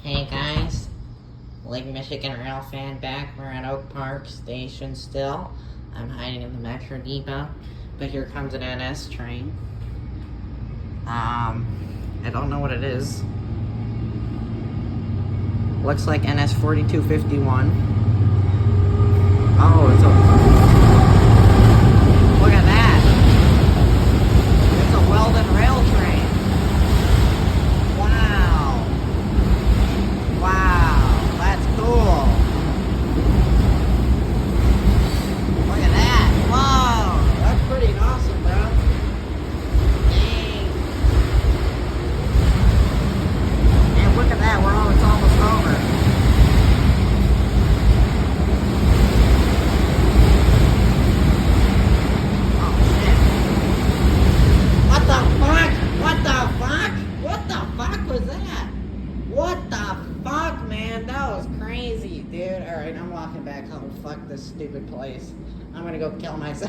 Hey guys, Lake Michigan Rail fan back. We're at Oak Park Station still. I'm hiding in the Metro Depot, but here comes an NS train. I don't know what it is. Looks like NS 4251. Oh, it's a... Look at that! It's a Weldon rail train. Wow! Wow, that's cool. Look at that. Whoa, that's pretty awesome, bro. Dang. And look at that, it's almost over. Oh, shit. What the fuck? What the fuck? What the fuck was that? What the fuck, man? That was crazy, dude. Alright, I'm walking back home. Fuck this stupid place. I'm gonna go kill myself.